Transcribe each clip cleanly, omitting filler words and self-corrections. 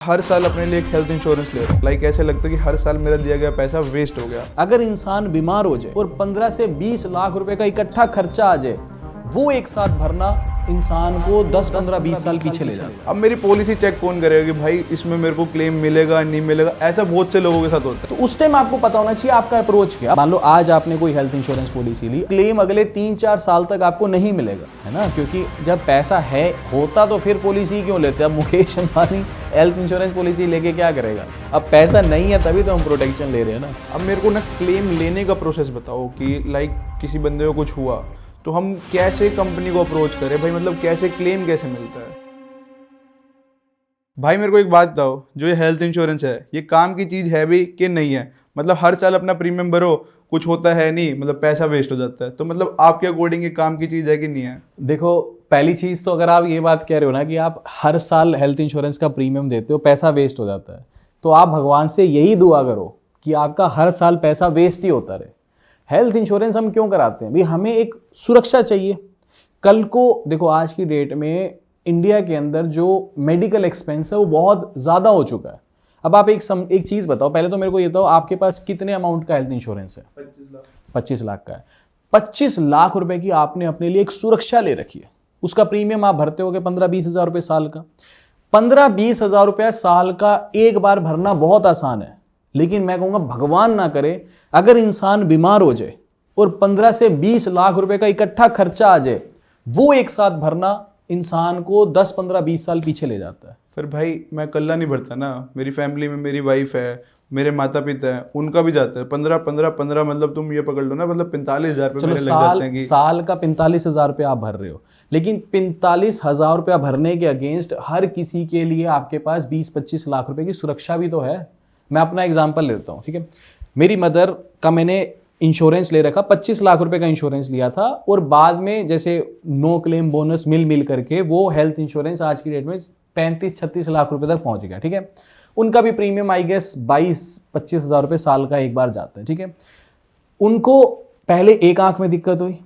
हर साल अपने लिए एक हेल्थ इंश्योरेंस ले रहा हूँ। लाइक ऐसे लगता है कि हर साल मेरा दिया गया पैसा वेस्ट हो गया। अगर इंसान बीमार हो जाए और 15 से 20 लाख रुपए का इकट्ठा खर्चा आ जाए, वो एक साथ भरना इंसान को 10, 15, 20 साल पीछे ले जाता है। अब मेरी पॉलिसी चेक कौन करेगा कि भाई इसमें मेरे को क्लेम मिलेगा नहीं मिलेगा? ऐसा बहुत से लोगों के साथ होता है। तो उस टाइम आपको पता होना चाहिए आपका अप्रोच क्या। मान लो आज आपने कोई हेल्थ इंश्योरेंस पॉलिसी ली, क्लेम अगले 3-4 साल तक आपको नहीं मिलेगा, है ना, क्योंकि जब पैसा है होता तो फिर पॉलिसी क्यों लेते। अब Mukesh Ambani health insurance policy लेके क्या करेगा? अब पैसा नहीं है तभी तो हम प्रोटेक्शन ले रहे हैं ना। अब मेरे को ना क्लेम लेने का प्रोसेस बताओ कि लाइक किसी बंदे को कुछ हुआ तो हम कैसे कंपनी को अप्रोच करें भाई, मतलब कैसे क्लेम कैसे मिलता है? भाई मेरे को एक बात बताओ, जो ये हेल्थ इंश्योरेंस है ये काम की चीज़ है भी कि नहीं है? मतलब हर साल अपना प्रीमियम भरो, कुछ होता है नहीं, मतलब पैसा वेस्ट हो जाता है। तो मतलब आपके अकॉर्डिंग ये काम की चीज़ है कि नहीं है? देखो, पहली चीज़ तो अगर आप ये बात कह रहे हो ना कि आप हर साल हेल्थ इंश्योरेंस का प्रीमियम देते हो, पैसा वेस्ट हो जाता है, तो आप भगवान से यही दुआ करो कि आपका हर साल पैसा वेस्ट ही होता रहे। हेल्थ इंश्योरेंस हम क्यों कराते हैं भाई? हमें एक सुरक्षा चाहिए। कल को देखो, आज की डेट में इंडिया के अंदर जो मेडिकल एक्सपेंस है वो बहुत ज़्यादा हो चुका है। अब आप एक चीज़ बताओ, पहले तो मेरे को ये बताओ आपके पास कितने अमाउंट का हेल्थ इंश्योरेंस है? 25 लाख का है। 25 लाख रुपए की आपने अपने लिए एक सुरक्षा ले रखी है। उसका प्रीमियम आप भरते होगे 15-20 हज़ार रुपये साल का। 15-20 हज़ार रुपया साल का एक बार भरना बहुत आसान है, लेकिन मैं कहूँगा भगवान ना करे अगर इंसान बीमार हो जाए और 15 से 20 लाख रुपए का इकट्ठा खर्चा आ जाए, वो एक साथ भरना इंसान को 10, 15, 20 साल पीछे ले जाता है। फिर भाई मैं कल्ला नहीं भरता ना, मेरी फैमिली में मेरी वाइफ है, मेरे माता पिता हैं, उनका भी जाता है 15 मतलब तुम ये पकड़ लो ना, मतलब 45,000 रुपये मेरे लग जाते हैं कि साल का 45,000 रुपये आप भर रहे हो। लेकिन 45,000 रुपया भरने के अगेंस्ट हर किसी के लिए आपके पास 20-25 लाख रुपए की सुरक्षा भी तो है। मैं अपना एग्जाम्पल लेता हूँ, ठीक है। मेरी मदर का मैंने इंश्योरेंस ले रखा, 25 लाख रुपए का इंश्योरेंस लिया था, और बाद में जैसे नो क्लेम बोनस मिल करके वो हेल्थ इंश्योरेंस आज की डेट में 35-36 लाख रुपए तक पहुंच गया, ठीक है। उनका भी प्रीमियम आई गेस 22-25 हज़ार रुपये साल का एक बार जाता है, ठीक है। उनको पहले एक आंख में दिक्कत हुई,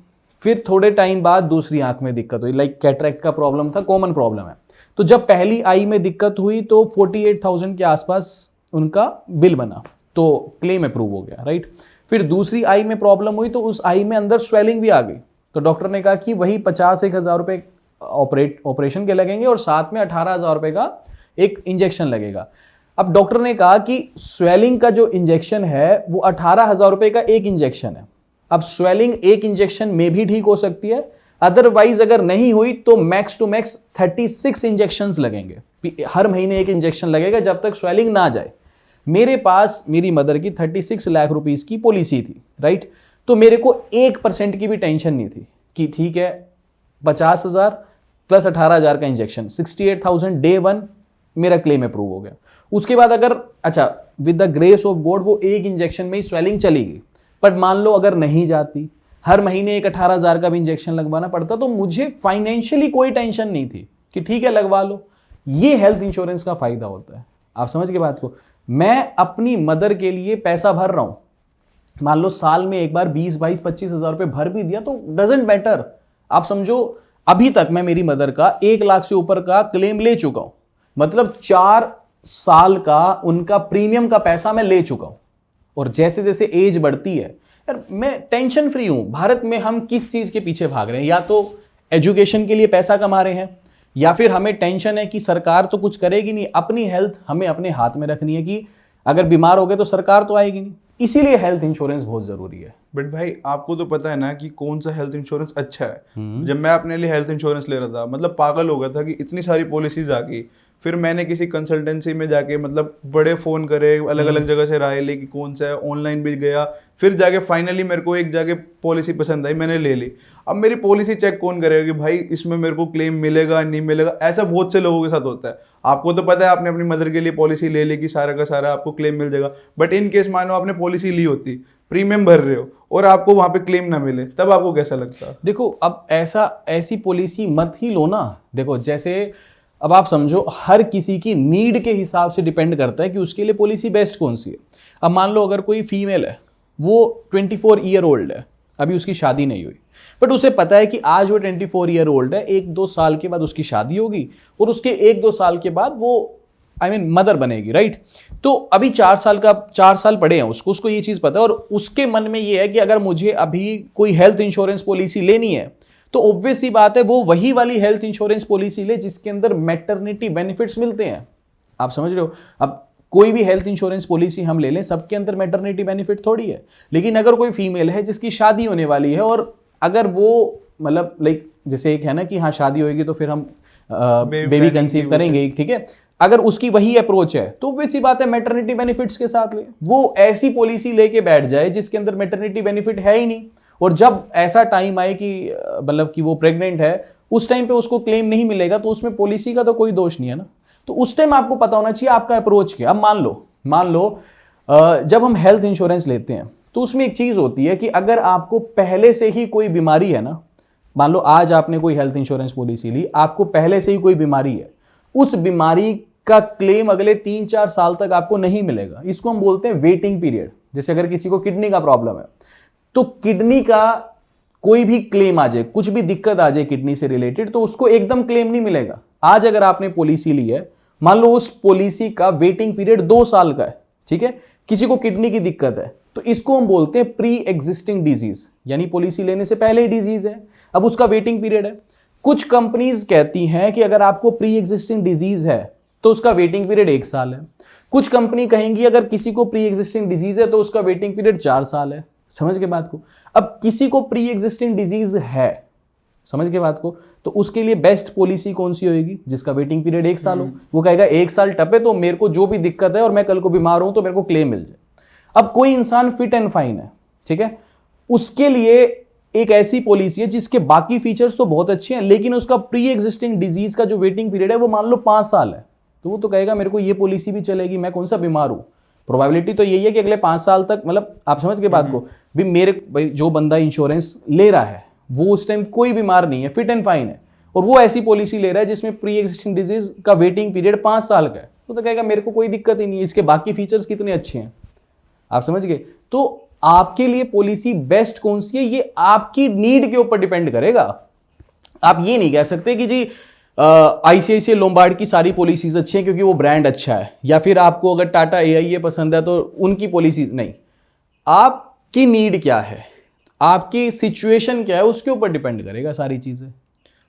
फिर थोड़े टाइम बाद दूसरी आंख में दिक्कत हुई, लाइक कैटरेक्ट का प्रॉब्लम था, कॉमन प्रॉब्लम है। तो जब पहली आई में दिक्कत हुई तो 48,000 के आसपास उनका बिल बना, तो क्लेम अप्रूव हो गया, राइट। फिर दूसरी आई में प्रॉब्लम हुई तो उस आई में अंदर स्वेलिंग भी आ गई, तो डॉक्टर ने कहा कि वही 50-1 हज़ार रुपये ऑपरेशन के लगेंगे और साथ में 18,000 रुपये का एक इंजेक्शन लगेगा। अब डॉक्टर ने कहा कि स्वेलिंग का जो इंजेक्शन है वो 18,000 रुपये का एक इंजेक्शन है। अब स्वेलिंग एक इंजेक्शन में भी ठीक हो सकती है, अदरवाइज अगर नहीं हुई तो मैक्स टू मैक्स 36 इंजेक्शंस लगेंगे। हर महीने एक इंजेक्शन लगेगा जब तक स्वेलिंग ना जाए। मेरे पास मेरी मदर की 36 लाख रुपीस की पॉलिसी थी, राइट। तो मेरे को 1% की भी टेंशन नहीं थी कि ठीक है 50,000 प्लस 18,000 का इंजेक्शन, 68,000 डे 1 मेरा क्लेम अप्रूव हो गया। उसके बाद अगर अच्छा with the grace of God वो एक इंजेक्शन में ही स्वेलिंग चली गई, बट मान लो अगर नहीं जाती, हर महीने एक 18,000 का भी इंजेक्शन लगवाना पड़ता, तो मुझे फाइनेंशियली कोई टेंशन नहीं थी कि ठीक है लगवा लो। ये हेल्थ इंश्योरेंस का फायदा होता है। आप समझ के बात को? मैं अपनी मदर के लिए पैसा भर रहा हूं, मान लो साल में एक बार 20-22-25 हज़ार रुपये भर भी दिया तो डजेंट मैटर। आप समझो अभी तक मैं मेरी मदर का 1 लाख से ऊपर का क्लेम ले चुका हूं, मतलब 4 साल का उनका प्रीमियम का पैसा मैं ले चुका हूं। और जैसे जैसे एज बढ़ती है यार मैं टेंशन फ्री हूं। भारत में हम किस चीज के पीछे भाग रहे हैं? या तो एजुकेशन के लिए पैसा कमा रहे हैं, या फिर हमें टेंशन है कि सरकार तो कुछ करेगी नहीं, अपनी हेल्थ हमें अपने हाथ में रखनी है कि अगर बीमार हो गए तो सरकार तो आएगी नहीं। इसीलिए हेल्थ इंश्योरेंस बहुत जरूरी है। बट भाई आपको तो पता है ना कि कौन सा हेल्थ इंश्योरेंस अच्छा है। जब मैं अपने लिए हेल्थ इंश्योरेंस ले रहा था, मतलब पागल हो गया था कि इतनी सारी पॉलिसीज आ गई। फिर मैंने किसी कंसल्टेंसी में जाके मतलब बड़े फ़ोन करे, अलग अलग जगह से राय ली कि कौन सा है, ऑनलाइन भी गया, फिर जाके फाइनली मेरे को एक जाके पॉलिसी पसंद आई, मैंने ले ली। अब मेरी पॉलिसी चेक कौन करेगा कि भाई इसमें मेरे को क्लेम मिलेगा नहीं मिलेगा? ऐसा बहुत से लोगों के साथ होता है। आपको तो पता है आपने अपनी मदर के लिए पॉलिसी ले ली कि सारा का सारा आपको क्लेम मिल जाएगा, बट इन केस मानो आपने पॉलिसी ली होती, प्रीमियम भर रहे हो और आपको वहाँ पे क्लेम ना मिले, तब आपको कैसा लगता? देखो, अब ऐसी पॉलिसी मत ही लो ना। देखो जैसे अब आप समझो हर किसी की नीड के हिसाब से डिपेंड करता है कि उसके लिए पॉलिसी बेस्ट कौन सी है। अब मान लो अगर कोई फीमेल है, वो 24 ईयर ओल्ड है, अभी उसकी शादी नहीं हुई, बट उसे पता है कि आज वो 24 ईयर ओल्ड है, 1-2 साल के बाद उसकी शादी होगी और उसके 1-2 साल के बाद वो आई मीन मदर बनेगी, राइट। तो अभी 4 साल पड़े हैं उसको ये चीज पता है, और उसके मन में ये है कि अगर मुझे अभी कोई हेल्थ इंश्योरेंस पॉलिसी लेनी है तो ऑब्वियस सी बात है वो वही वाली हेल्थ इंश्योरेंस पॉलिसी ले जिसके अंदर मैटरनिटी बेनिफिट्स मिलते हैं। आप समझ रहे हो? अब कोई भी हेल्थ इंश्योरेंस पॉलिसी हम ले लें, सबके अंदर मैटरनिटी बेनिफिट थोड़ी है, लेकिन अगर कोई फीमेल है जिसकी शादी होने वाली है और अगर वो मतलब लाइक जैसे एक है ना कि हाँ शादी होगी तो फिर हम बेबी कंसीव करेंगे, ठीक है, अगर उसकी वही अप्रोच है तो वैसी बात है मैटरनिटी बेनिफिट्स के साथ ले, वो ऐसी पॉलिसी लेके बैठ जाए जिसके अंदर मैटरनिटी बेनिफिट है ही नहीं, और जब ऐसा टाइम आए कि मतलब कि वो प्रेग्नेंट है उस टाइम पे उसको क्लेम नहीं मिलेगा तो उसमें पॉलिसी का तो कोई दोष नहीं है ना। तो उस टाइम आपको पता होना चाहिए आपका अप्रोच क्या। अब मान लो जब हम हेल्थ इंश्योरेंस लेते हैं तो उसमें एक चीज होती है कि अगर आपको पहले से ही कोई बीमारी है ना, मान लो आज आपने कोई हेल्थ इंश्योरेंस पॉलिसी ली, आपको पहले से ही कोई बीमारी है, उस बीमारी का क्लेम अगले 3-4 साल तक आपको नहीं मिलेगा। इसको हम बोलते हैं वेटिंग पीरियड। जैसे अगर किसी को किडनी का प्रॉब्लम है तो किडनी का कोई भी क्लेम आ जाए, कुछ भी दिक्कत आ जाए किडनी से रिलेटेड, तो उसको एकदम क्लेम नहीं मिलेगा। आज अगर आपने पॉलिसी ली है, मान लो उस पॉलिसी का वेटिंग पीरियड 2 साल का है, ठीक है, किसी को किडनी की दिक्कत है तो इसको हम बोलते हैं प्री एग्जिस्टिंग डिजीज, यानी पॉलिसी लेने से पहले ही डिजीज है, अब उसका वेटिंग पीरियड है। कुछ कंपनीज कहती हैं कि अगर आपको प्री एग्जिस्टिंग डिजीज है तो उसका वेटिंग पीरियड 1 साल है। कुछ कंपनी कहेंगी अगर किसी को प्री एग्जिस्टिंग डिजीज है तो उसका वेटिंग पीरियड 4 साल है। समझ के बात को? अब किसी को प्री एग्जिस्टिंग डिजीज है, समझ के बात को, तो उसके लिए बेस्ट पॉलिसी कौन सी होगी? जिसका वेटिंग पीरियड 1 साल हो। वो कहेगा 1 साल टपे तो मेरे को जो भी दिक्कत है और मैं कल को बीमार हूं तो मेरे को क्लेम मिल जाए। अब कोई इंसान फिट एंड फाइन है, ठीक है, उसके लिए एक ऐसी पॉलिसी है जिसके बाकी फीचर्स तो बहुत अच्छे हैं लेकिन उसका प्री एग्जिस्टिंग डिजीज का जो वेटिंग पीरियड है वो मान लो 5 साल है, तो वो तो कहेगा मेरे को ये पॉलिसी भी चलेगी, मैं कौन सा बीमार हूं। प्रोबेबिलिटी तो यही है कि अगले 5 साल तक, मतलब आप समझ के बात को भी, भाई जो बंदा इंश्योरेंस ले रहा है वो उस टाइम कोई बीमार नहीं है, फिट एंड फाइन है, और वो ऐसी पॉलिसी ले रहा है जिसमें प्री एग्जिस्टिंग डिजीज का वेटिंग पीरियड 5 साल का है, तो कहेगा मेरे को कोई दिक्कत ही नहीं है, इसके बाकी फीचर्स कितने अच्छे हैं। आप समझ गए? तो आपके लिए पॉलिसी बेस्ट कौन सी है ये आपकी नीड के ऊपर डिपेंड करेगा। आप ये नहीं कह सकते कि जी आईसीआईसीआई लोम्बार्ड की सारी पॉलिसीज अच्छी हैं क्योंकि वो ब्रांड अच्छा है, या फिर आपको अगर टाटा एआईए पसंद है तो उनकी पॉलिसीज नहीं। आपकी नीड क्या है, आपकी सिचुएशन क्या है, उसके ऊपर डिपेंड करेगा सारी चीजें।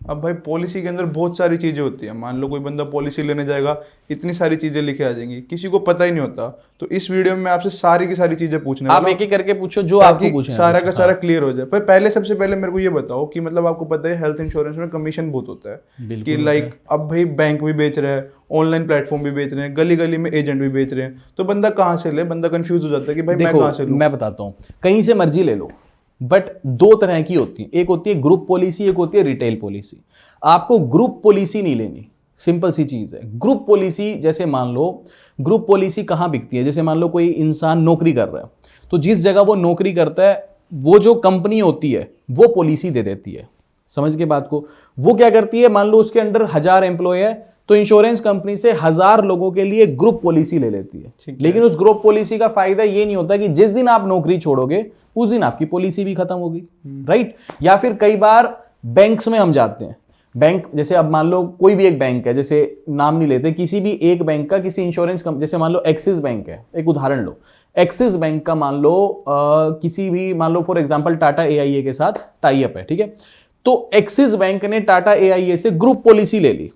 अब भाई पॉलिसी के अंदर बहुत सारी चीज़ें होती हैं। मान लो कोई बंदा पॉलिसी लेने जाएगा, इतनी सारी चीज़ें लिखे आ जाएंगी, किसी को पता ही नहीं होता। तो इस वीडियो में मैं आपसे सारी की सारी चीज़ें पूछने वाला हूं, आप एक एक करके पूछो जो आपको पूछना है, सारा का सारा क्लियर हो जाए। पर पहले सबसे पहले मेरे को ये बताओ कि मतलब आपको पता है हेल्थ इंश्योरेंस में कमीशन बहुत होता है कि लाइक अब भाई बैंक भी बेच रहे हैं, ऑनलाइन प्लेटफॉर्म भी बेच रहे हैं, गली गली में एजेंट भी बेच रहे हैं, तो बंदा कहाँ से ले? बंदा कंफ्यूज हो जाता है कि भाई मैं कहाँ से लूं। मैं बताता हूँ, कहीं से मर्जी ले लो, बट 2 तरह की होती है, एक होती है ग्रुप पॉलिसी, एक होती है रिटेल पॉलिसी। आपको ग्रुप पॉलिसी नहीं लेनी, सिंपल सी चीज है। ग्रुप पॉलिसी, जैसे मान लो ग्रुप पॉलिसी कहाँ बिकती है, जैसे मान लो कोई इंसान नौकरी कर रहा है तो जिस जगह वो नौकरी करता है वो जो कंपनी होती है वो पॉलिसी दे देती है। समझ के बात को? वो क्या करती है, मान लो उसके अंडर 1000 एम्प्लॉय है तो इंश्योरेंस कंपनी से 1000 लोगों के लिए ग्रुप पॉलिसी ले लेती है। लेकिन उस ग्रुप पॉलिसी का फायदा ये नहीं होता कि जिस दिन आप नौकरी छोड़ोगे उस दिन आपकी पॉलिसी भी खत्म होगी, राइट। या फिर कई बार बैंक्स में हम जाते हैं, बैंक जैसे अब मान लो कोई भी एक बैंक है, जैसे नाम नहीं लेते, किसी भी एक बैंक का किसी इंश्योरेंस कंपनी, जैसे मान लो एक्सिस बैंक है, एक उदाहरण लो, एक्सिस बैंक का मान लो किसी भी, मान लो फॉर एग्जांपल टाटा एआईए के साथ टाई अप है, ठीक है, तो एक्सिस बैंक ने टाटा एआईए से ग्रुप पॉलिसी ले ली,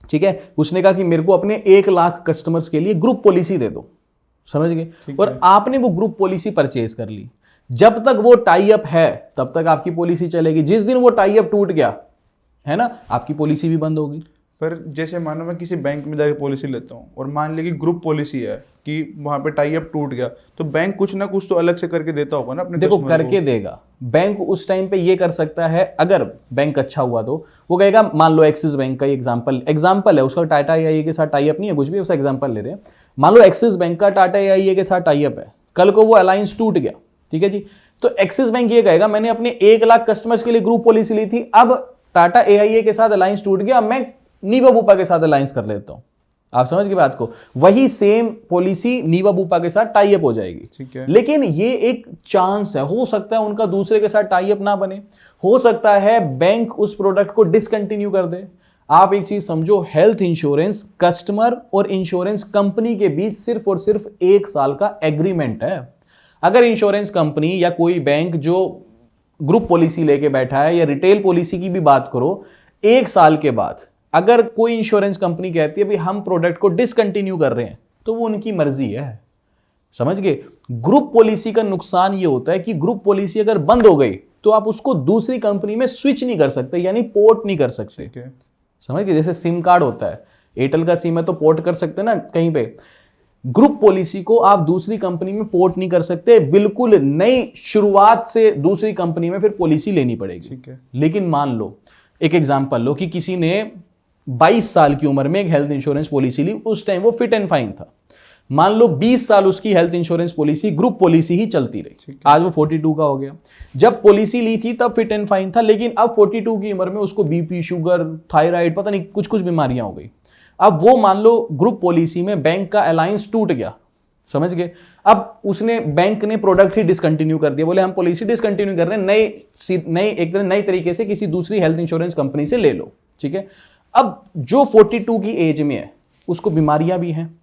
ठीक है, उसने कहा कि मेरे को अपने 1 लाख कस्टमर्स के लिए ग्रुप पॉलिसी दे दो, समझ गए, और आपने वो ग्रुप पॉलिसी परचेज कर ली। जब तक वो टाई अप है तब तक आपकी पॉलिसी चलेगी, जिस दिन वो टाई अप टूट गया है ना, आपकी पॉलिसी भी बंद होगी। पर जैसे मानो मैं किसी बैंक में जाके पॉलिसी लेता हूँ और मान ली कि ग्रुप पॉलिसी है कि वहाँ पे टाई अप टूट गया, तो बैंक कुछ ना कुछ तो अलग से करके देता होगा ना अपने। देखो करके देगा बैंक, उस टाइम पे ये कर सकता है, अगर बैंक अच्छा हुआ तो वो कहेगा, मान लो एक्सिस बैंक का एग्जाम्पल है, उसका टाटा एआईए के साथ टाई अप नहीं है, कुछ भी उसका एग्जाम्पल ले रहे हैं, मान लो एक्सिस बैंक का टाटा एआईए के साथ टाई अप है, कल को वो अलायंस टूट गया, ठीक है जी, तो एक्सिस बैंक ये कहेगा मैंने अपने 1 लाख कस्टमर्स के लिए ग्रुप पॉलिसी ली थी, अब टाटा एआईए के साथ अलायंस टूट गया, मैं नीवा बूपा के साथ अलायंस कर लेता हूं। आप समझ के बात को? वही सेम पॉलिसी नीवा बूपा के साथ टाई अप हो जाएगी, ठीक है। लेकिन ये एक चांस है, हो सकता है उनका दूसरे के साथ टाई अप ना बने, हो सकता है बैंक उस प्रोडक्ट को डिसकंटिन्यू कर दे। आप एक चीज समझो, हेल्थ इंश्योरेंस कस्टमर और इंश्योरेंस कंपनी के बीच सिर्फ और सिर्फ 1 साल का एग्रीमेंट है। अगर इंश्योरेंस कंपनी या कोई बैंक जो ग्रुप पॉलिसी लेके बैठा है या रिटेल पॉलिसी की भी बात करो, 1 साल के बाद अगर कोई इंश्योरेंस कंपनी कहती है भाई हम प्रोडक्ट को डिसकंटिन्यू कर रहे हैं, तो वो उनकी मर्जी है, समझ गए। ग्रुप पॉलिसी का नुकसान ये होता है कि ग्रुप पॉलिसी अगर बंद हो गई तो आप उसको दूसरी कंपनी में स्विच नहीं कर सकते, यानी पोर्ट नहीं कर सकते, समझ गए। जैसे सिम कार्ड होता है, एयरटेल का सिम है तो पोर्ट कर सकते हैं ना कहीं पे, ग्रुप पॉलिसी को आप दूसरी कंपनी में पोर्ट नहीं कर सकते, बिल्कुल नई शुरुआत से दूसरी कंपनी में फिर पॉलिसी लेनी पड़ेगी, ठीक है। लेकिन मान लो, एक एग्जांपल लो कि किसी ने 22 साल की उम्र में एक हेल्थ इंश्योरेंस पॉलिसी ली, उस टाइम वो फिट एंड फाइन था। मान लो 20 साल उसकी health insurance policy group policy ही चलती रही, आज वो 42 का हो गया। जब पॉलिसी ली थी तब फिट एंड फाइन था, लेकिन अब 42 की उम्र में उसको बीपी, शुगर, थायराइड, पता नहीं कुछ कुछ बीमारियां हो गई। अब वो मान लो ग्रुप पॉलिसी में बैंक का अलायंस टूट गया, समझ गए। अब उसने, बैंक ने प्रोडक्ट ही डिसकंटिन्यू कर दिया, बोले हम पॉलिसी डिसकंटिन्यू कर रहे हैं, नई तरीके से किसी दूसरी हेल्थ इंश्योरेंस कंपनी से ले लो, ठीक है। अब जो 42 की एज में है उसको बीमारियां भी हैं,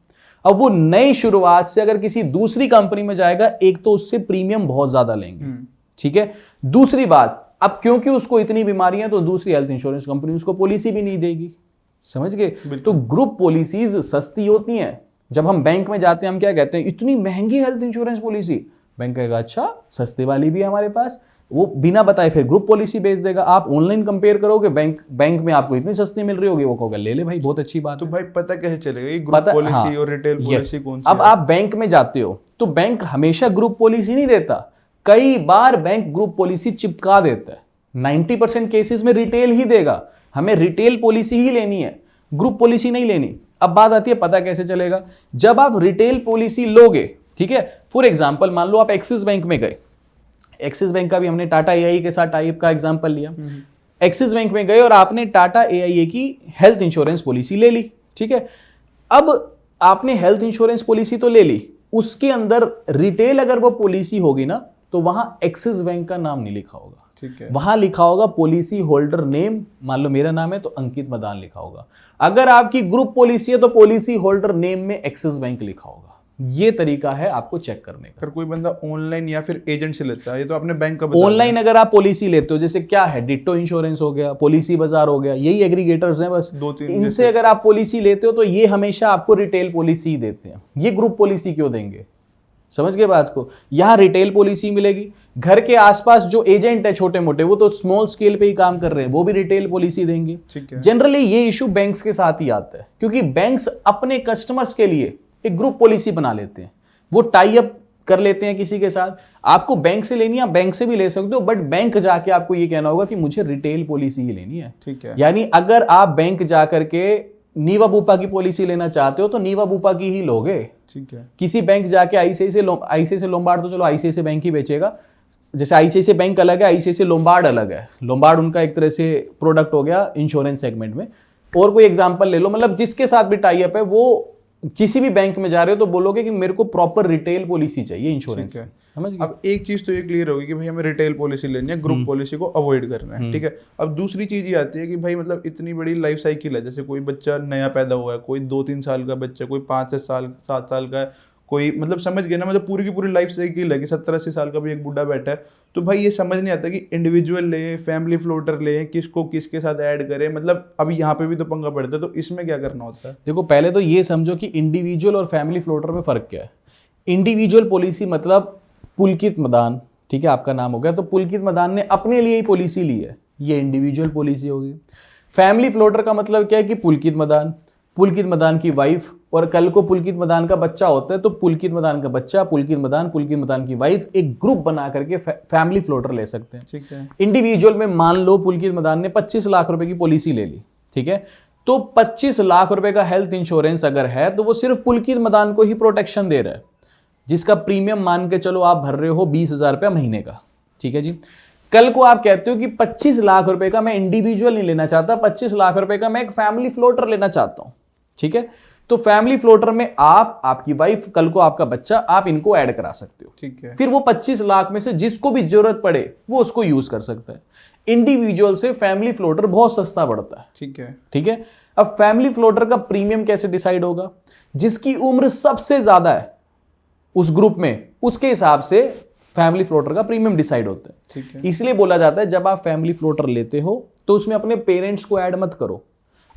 अब वो नई शुरुआत से अगर किसी दूसरी कंपनी में जाएगा, एक तो उससे प्रीमियम बहुत ज्यादा लेंगे, ठीक है। दूसरी बात, अब क्योंकि उसको इतनी बीमारियां, तो दूसरी हेल्थ इंश्योरेंस कंपनी उसको पॉलिसी भी नहीं देगी, समझ गए। तो ग्रुप पॉलिसीज सस्ती होती हैं। जब हम बैंक में जाते हैं हम क्या कहते हैं, इतनी महंगी हेल्थ इंश्योरेंस पॉलिसी, बैंक कहेगा अच्छा सस्ते वाली भी है हमारे पास, वो बिना बताए फिर ग्रुप पॉलिसी बेच देगा। आप ऑनलाइन कंपेयर करोगे, बैंक में आपको इतनी सस्ती मिल रही होगी, वो कहोगे ले ले भाई, बहुत अच्छी बात तो है। भाई पता कैसे चलेगा ये ग्रुप पॉलिसी और रिटेल पॉलिसी कौन सी अब आप बैंक में जाते हो तो बैंक हमेशा ग्रुप पॉलिसी नहीं देता, कई बार बैंक ग्रुप पॉलिसी चिपका देता है। 90% केसेस में रिटेल ही देगा, हमें रिटेल पॉलिसी ही लेनी है, ग्रुप पॉलिसी नहीं लेनी। अब बात आती है पता कैसे चलेगा, जब आप रिटेल पॉलिसी लोगे, ठीक है। फॉर एग्जांपल मान लो आप एक्सिस बैंक में गए, एक्सिस बैंक का भी हमने टाटा एआई के साथ टाइप का एग्जांपल लिया। एक्सिस बैंक में गए और आपने टाटा एआई की हेल्थ इंश्योरेंस पॉलिसी ले ली, ठीक है। अब आपने हेल्थ इंश्योरेंस पॉलिसी तो ले ली, उसके अंदर रिटेल अगर वो पॉलिसी होगी ना, तो वहां एक्सिस बैंक का नाम नहीं लिखा होगा, ठीक है। वहां लिखा होगा पॉलिसी होल्डर नेम, मान लो मेरा नाम है तो अंकित मदान लिखा होगा। अगर आपकी ग्रुप पॉलिसी है तो पॉलिसी होल्डर नेम में एक्सिस बैंक लिखा होगा। ये तरीका है आपको चेक करने का। अगर कोई बंदा ऑनलाइन या फिर एजेंट से लेता है, ये तो आपने बैंक का ऑनलाइन अगर आप पॉलिसी लेते हो, जैसे क्या है, डिट्टो इंश्योरेंस हो गया, पॉलिसी बाजार हो गया, यही एग्रीगेटर्स हैं बस, 2-3 इनसे अगर आप पॉलिसी लेते हो तो ये हमेशा आपको रिटेल पॉलिसी देते हैं। ये ग्रुप पॉलिसी क्यों देंगे, समझ गए बात को। यहां रिटेल पॉलिसी मिलेगी, घर के आसपास जो एजेंट है छोटे मोटे, वो तो स्मॉल स्केल पे ही काम कर रहे हैं, वो भी रिटेल पॉलिसी देंगे। जनरली ये इशू बैंक्स के साथ ही आता है, क्योंकि बैंक्स अपने कस्टमर्स के लिए एक ग्रुप पॉलिसी बना लेते हैं, वो टाई अप कर लेते हैं किसी के साथ। आपको बैंक से लेनी है, आप बैंक से भी ले सकते हो, बट बैंक जाके आपको ये कहना होगा कि मुझे रिटेल पॉलिसी ही लेनी है, ठीक है। यानी अगर आप बैंक जाकर के नीवा बूपा की पॉलिसी लेना चाहते हो तो नीवा बूपा की ही लोगे, ठीक है। किसी बैंक जाके आईसीआईसीआई लोम्बार्ड, तो चलो आईसीआईसीआई बैंक ही बेचेगा, जैसे आईसीआईसीआई बैंक अलग है, आईसीआईसीआई लोम्बार्ड अलग है। लोम्बार्ड उनका एक तरह से प्रोडक्ट हो गया इंश्योरेंस सेगमेंट में। और कोई एग्जांपल ले लो, मतलब जिसके साथ भी टाई अप है, वो किसी भी बैंक में जा रहे हो तो बोलोगे कि मेरे को प्रॉपर रिटेल पॉलिसी चाहिए इंश्योरेंस की, समझ गए। अब एक चीज तो ये क्लियर होगी कि भाई हमें रिटेल पॉलिसी लेनी है, ग्रुप पॉलिसी को अवॉइड करना है, ठीक है। अब दूसरी चीज ये आती है कि भाई मतलब इतनी बड़ी लाइफ साइकिल है, जैसे कोई बच्चा नया पैदा हुआ है, कोई 2-3 साल का बच्चा, कोई 5-7 साल का है, कोई मतलब समझ गए ना, मतलब पूरी की पूरी लाइफ साइकिल है कि 70-80 साल का भी एक बूढ़ा बैठा है। तो भाई ये समझ नहीं आता कि इंडिविजुअल ले, फैमिली फ्लोटर ले, किसको किसके साथ ऐड करें, मतलब अभी यहाँ पे भी तो पंगा पड़ता है। तो इसमें क्या करना होता है? देखो पहले तो ये समझो कि इंडिविजुअल और फैमिली फ्लोटर में फर्क क्या है। इंडिविजुअल पॉलिसी मतलब पुलकित मदान, ठीक है, आपका नाम हो गया, तो पुलकित मदान ने अपने लिए ही पॉलिसी ली है, ये इंडिविजुअल पॉलिसी होगी। फैमिली फ्लोटर का मतलब क्या है कि पुलकित मदान की वाइफ, और कल को पुलकित मदान का बच्चा होता है तो पुलकित मदान का बच्चा, पुलकित मदान की वाइफ, एक ग्रुप बना करके फैमिली फ्लोटर ले सकते हैं, ठीक है। इंडिविजुअल में मान लो पुलकित मदान ने 25 लाख रुपए की पॉलिसी ले ली, ठीक है, तो 25 लाख रुपए का हेल्थ इंश्योरेंस अगर है तो वो सिर्फ पुलकित मदान को ही प्रोटेक्शन दे रहा है, जिसका प्रीमियम मान के चलो आप भर रहे हो 20,000 रुपया महीने का, ठीक है जी। कल को आप कहते हो कि 25 लाख रुपए का मैं इंडिविजुअल नहीं लेना चाहता, 25 लाख रुपए का मैं एक फैमिली फ्लोटर लेना चाहता हूं, ठीक है। तो फैमिली फ्लोटर में आप, आपकी वाइफ, कल को आपका बच्चा, आप इनको ऐड करा सकते हो, ठीक है। फिर वो 25 लाख में से जिसको भी जरूरत पड़े वो उसको यूज कर सकता है। इंडिविजुअल से फैमिली फ्लोटर बहुत सस्ता पड़ता है। ठीक है। अब फैमिली फ्लोटर का प्रीमियम कैसे डिसाइड होगा? जिसकी उम्र सबसे ज्यादा है उस ग्रुप में, उसके हिसाब से फैमिली फ्लोटर का प्रीमियम डिसाइड होता है। इसलिए बोला जाता है जब आप फैमिली फ्लोटर लेते हो तो उसमें अपने पेरेंट्स को ऐड मत करो,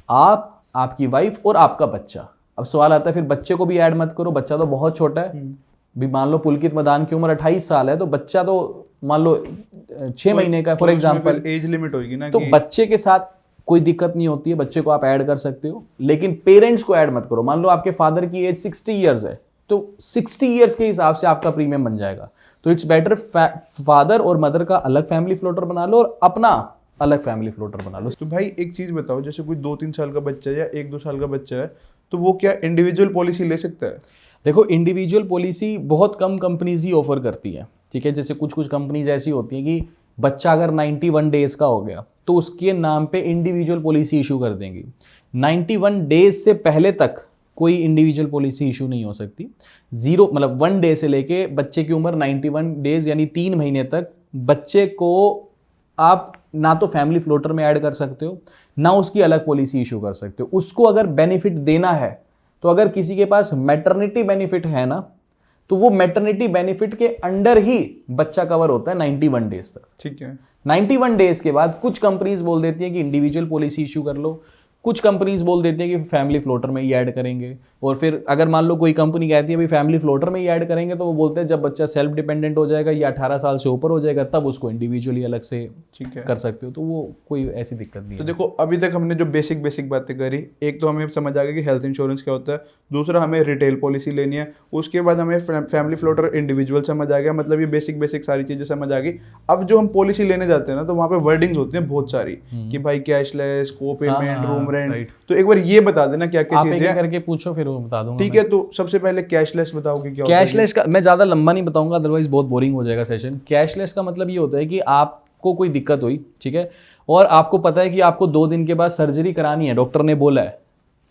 आप, आपकी वाइफ और आपका बच्चा। अब सवाल आता है फिर बच्चे को भी ऐड मत करो, बच्चा तो बहुत छोटा है। भी मान लो पुलकित मदान की उम्र 28 साल है, तो बच्चा तो मान लो 6 महीने का फॉर एग्जांपल, एज लिमिट होगी ना। तो बच्चे के साथ कोई दिक्कत नहीं होती है, बच्चे को आप ऐड कर सकते हो, लेकिन पेरेंट्स को ऐड मत करो। मान लो आपके फादर की एज 60 ईयर्स है, तो 60 ईयर्स के हिसाब से आपका प्रीमियम बन जाएगा। तो इट्स बेटर फादर और मदर का अलग फैमिली फ्लोटर बना लो और अपना अलग फैमिली फ्लोटर बना लो। तो भाई एक चीज बताओ, जैसे कोई 2-3 साल का बच्चा है या 1-2 साल का बच्चा है, तो वो क्या इंडिविजुअल पॉलिसी ले सकता है? देखो, इंडिविजुअल पॉलिसी बहुत कम कंपनीज ही ऑफर करती है। ठीक है, जैसे कुछ कुछ कंपनीज ऐसी होती हैं कि बच्चा अगर 91 डेज का हो गया तो उसके नाम पे इंडिविजुअल पॉलिसी इशू कर देंगी। 91 डेज से पहले तक कोई इंडिविजुअल पॉलिसी इशू नहीं हो सकती। 0 मतलब 1 डे से लेके बच्चे की उम्र 91 डेज यानी 3 महीने तक बच्चे को आप ना तो फैमिली फ्लोटर में ऐड कर सकते हो, ना उसकी अलग पॉलिसी इशू कर सकते हो। उसको अगर बेनिफिट देना है तो अगर किसी के पास मैटरनिटी बेनिफिट है ना, तो वो मैटरनिटी बेनिफिट के अंडर ही बच्चा कवर होता है 91 डेज तक। ठीक है। 91 डेज के बाद कुछ कंपनीज बोल देती हैं कि इंडिविजुअल पॉलिसी इशू कर लो, कुछ कंपनीज बोल देती हैं कि फैमिली फ्लोटर में ही ऐड करेंगे। और फिर अगर मान लो कोई कंपनी कहती है भाई फैमिली फ्लोटर में ही ऐड करेंगे, तो वो बोलते हैं जब बच्चा सेल्फ डिपेंडेंट हो जाएगा या 18 साल से ऊपर हो जाएगा तब उसको इंडिविजुअली अलग से कर सकते हो। तो वो कोई ऐसी दिक्कत नहीं तो है। देखो, अभी तक हमने जो बेसिक बातें करी, एक तो हमें समझ आ गया कि हेल्थ इंश्योरेंस क्या होता है, दूसरा हमें रिटेल पॉलिसी लेनी है, उसके बाद हमें फैमिली फ्लोटर इंडिविजुअल समझ आ गया, मतलब ये बेसिक सारी चीज़ें समझ आ गई। अब जो हम पॉलिसी लेने जाते हैं ना, तो वहाँ पे वर्डिंग्स होती हैं बहुत सारी कि भाई कैशलेस, को पेमेंट, रूम रेंट। तो एक बार ये बता देना क्या क्या चीजें हैं करके पूछो, फिर वो बता दूंगा। ठीक है, तो सबसे पहले कैशलेस बताओ कि क्या होता है। कैशलेस का मैं ज्यादा लंबा नहीं बताऊंगा, अदरवाइज बहुत बोरिंग हो जाएगा सेशन। कैशलेस का मतलब ये होता है कि आपको कोई दिक्कत हुई, ठीक है, और आपको पता है कि आपको 2 दिन के बाद सर्जरी करानी है, डॉक्टर ने बोला है,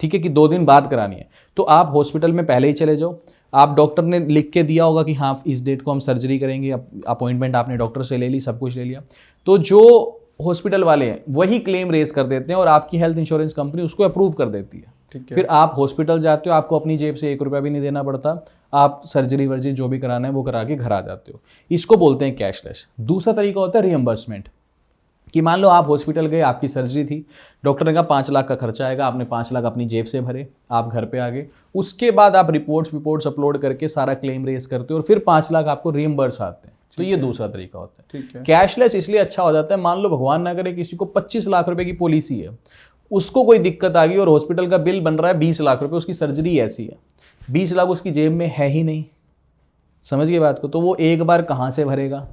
ठीक है, कि 2 दिन बाद करानी है, तो आप हॉस्पिटल में पहले ही चले जाओ। आप डॉक्टर ने लिख के दिया होगा कि हाँ इस डेट को हम सर्जरी करेंगे, अपॉइंटमेंट आपने डॉक्टर से ले ली, सब कुछ ले लिया, तो जो हॉस्पिटल वाले हैं वही क्लेम रेज कर देते हैं और आपकी हेल्थ इंश्योरेंस कंपनी उसको अप्रूव कर देती है। फिर आप हॉस्पिटल जाते हो, आपको अपनी जेब से 1 रुपया भी नहीं देना पड़ता, आप सर्जरी वर्जरी जो भी कराना है वो करा के घर आ जाते हो। इसको बोलते हैं कैशलेस। दूसरा तरीका होता है रियम्बर्समेंट, कि मान लो आप हॉस्पिटल गए, आपकी सर्जरी थी, डॉक्टर ने कहा 5 लाख का खर्चा आएगा, आपने 5 लाख अपनी जेब से भरे, आप घर पे आ गए, उसके बाद आप रिपोर्ट्स अपलोड करके सारा क्लेम रेज करते हो और फिर 5 लाख आपको रियम्बर्स आते हैं। तो ये दूसरा तरीका होता है। ठीक है। कैशलेस इसलिए अच्छा हो जाता है, मान लो भगवान ना करे किसी को 25 लाख रुपए की पॉलिसी है, उसको कोई दिक्कत आ गई और हॉस्पिटल का बिल बन रहा है 20 लाख रुपए, उसकी सर्जरी ऐसी है, 20 लाख उसकी जेब में है ही नहीं, समझ गए बात को, तो वो एक बार कहाँ से भरेगा?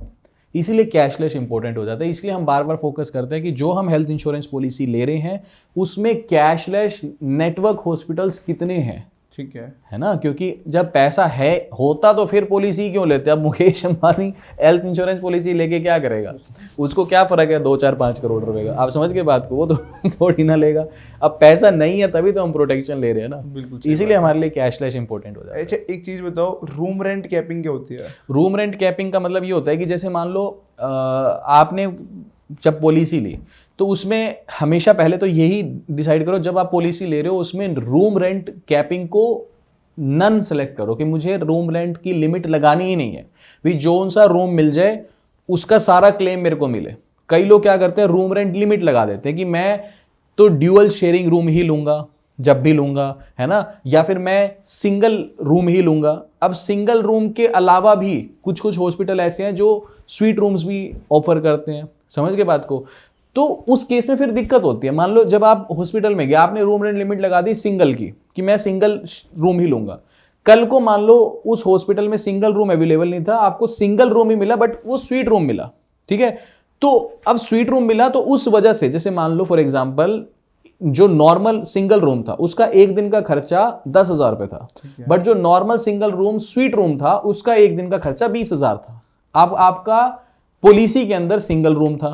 इसीलिए कैशलेस इंपॉर्टेंट हो जाता है। इसलिए हम बार बार फोकस करते हैं कि जो हम हेल्थ इंश्योरेंस पॉलिसी ले रहे हैं उसमें कैशलेस नेटवर्क हॉस्पिटल्स कितने हैं। ठीक है ना, क्योंकि जब पैसा है होता तो फिर पॉलिसी क्यों लेते? अब Mukesh Ambani health insurance policy लेके क्या करेगा? उसको क्या फर्क है 2-4-5 करोड़ रुपए का? आप समझ के बात को, वो तो थोड़ी ना लेगा। अब पैसा नहीं है तभी तो हम प्रोटेक्शन ले रहे हैं ना, बिल्कुल। इसीलिए हमारे लिए कैशलेस इंपॉर्टेंट हो जाता है। अच्छा, एक चीज बताओ, रूम रेंट कैपिंग क्या होती है? रूम रेंट कैपिंग का मतलब ये होता है कि जैसे मान लो आपने जब पॉलिसी ली तो उसमें हमेशा पहले तो यही डिसाइड करो जब आप पॉलिसी ले रहे हो उसमें रूम रेंट कैपिंग को नन सेलेक्ट करो कि मुझे रूम रेंट की लिमिट लगानी ही नहीं है, भाई जो सा रूम मिल जाए उसका सारा क्लेम मेरे को मिले। कई लोग क्या करते हैं, रूम रेंट लिमिट लगा देते हैं कि मैं तो ड्यूअल शेयरिंग रूम ही लूंगा जब भी लूंगा, है ना, या फिर मैं सिंगल रूम ही लूंगा। अब सिंगल रूम के अलावा भी कुछ कुछ हॉस्पिटल ऐसे हैं जो स्वीट रूम्स भी ऑफर करते हैं, समझ के बात को। तो उस केस में फिर दिक्कत होती है। मान लो जब आप हॉस्पिटल में गए, आपने रूम रेंट लिमिट लगा दी सिंगल की कि मैं सिंगल रूम ही लूंगा, कल को मान लो उस हॉस्पिटल में सिंगल रूम अवेलेबल नहीं था, आपको सिंगल रूम ही मिला बट वो स्वीट रूम मिला, ठीक है, तो अब स्वीट रूम मिला तो उस वजह से, जैसे मान लो फॉर एग्जांपल जो नॉर्मल सिंगल रूम था उसका एक दिन का खर्चा 10,000 रुपए था, बट जो normal single room suite room था उसका एक दिन का खर्चा 20,000 था। अब आपका पॉलिसी के अंदर सिंगल रूम था,